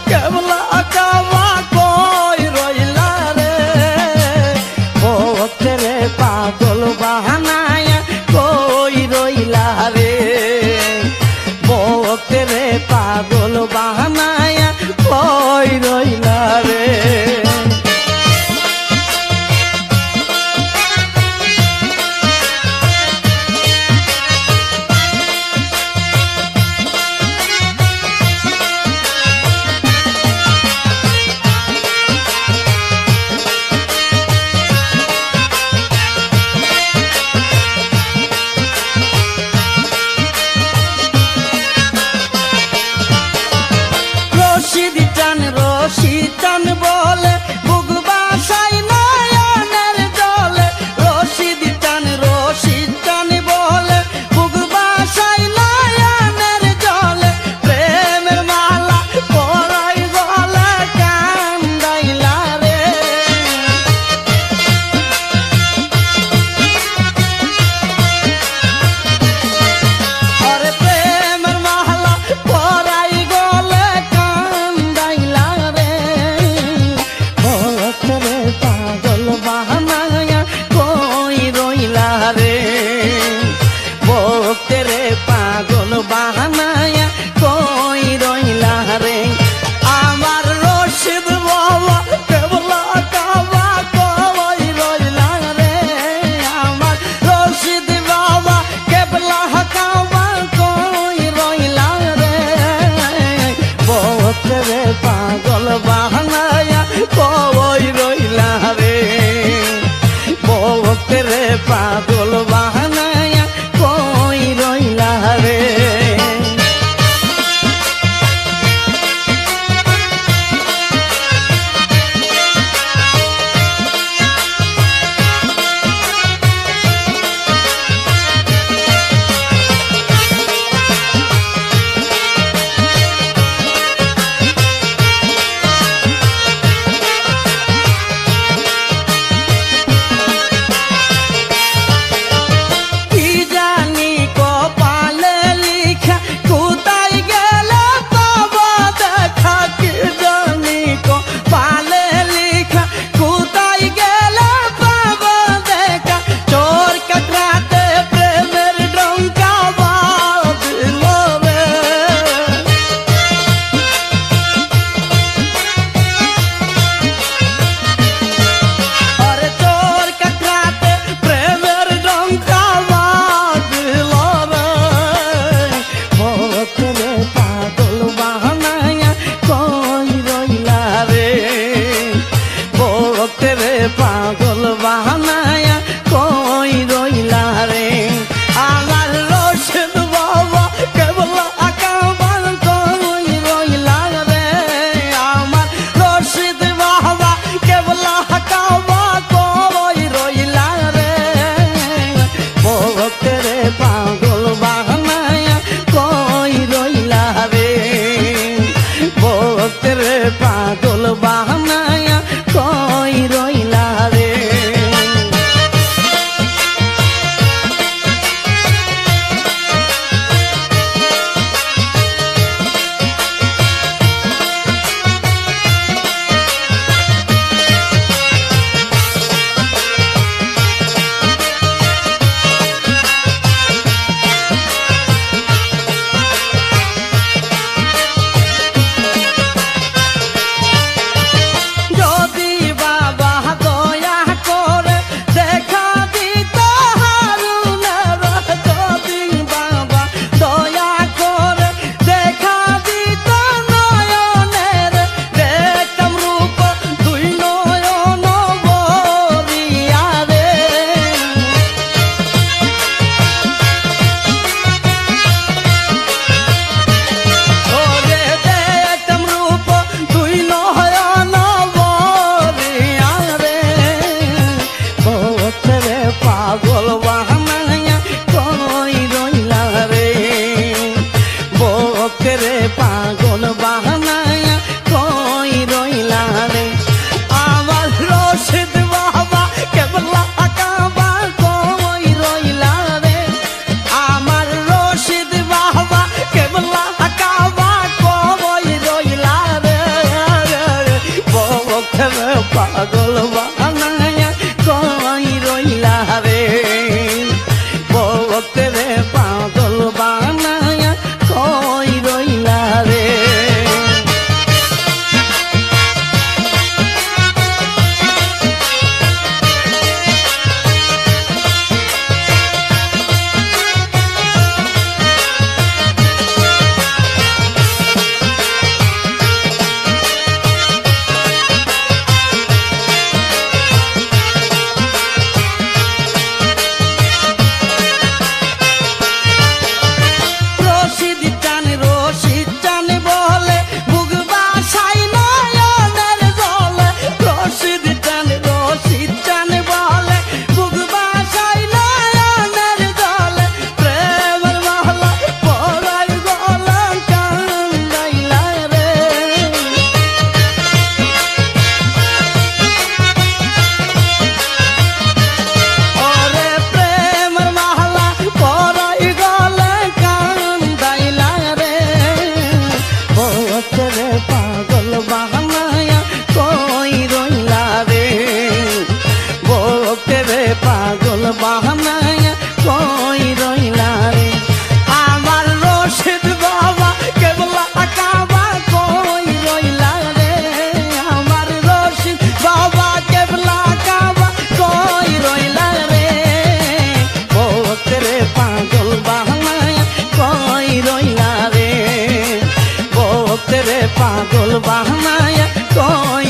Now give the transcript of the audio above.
কেবলা কাবা কই রইলা রে ভক্তেরে পাগল বাহানায়া কই রইলা রে ভক্তেরে পাগল বাহানায়া কই রইলা রে রশিদ টান বলে বুক বাসাই নয়নের জলে রশিদ টান বলে বুক বাসাই নয়নের জলে প্রেমের মালা পরাই গলে কান্দাইলা রে আরে প্রেমের মালা পরাই গলে কান্দাইলা রে ভক্তরে পাগল বাহানায়া কই রইলা রে ভক্তরে পাগল বাহানায়া কই রইলা রে আমার রশিদ বাবা কেবলা কাবা কই রইলা রে আমার রশিদ বাবা কেবলা কাবা কই রইলা রে ভক্তরে পাগল বাহানায়া কই রইলা রে ভক্তরে পাগল বাহানায়া কই রইলা রে পাগল বাহানায়া কই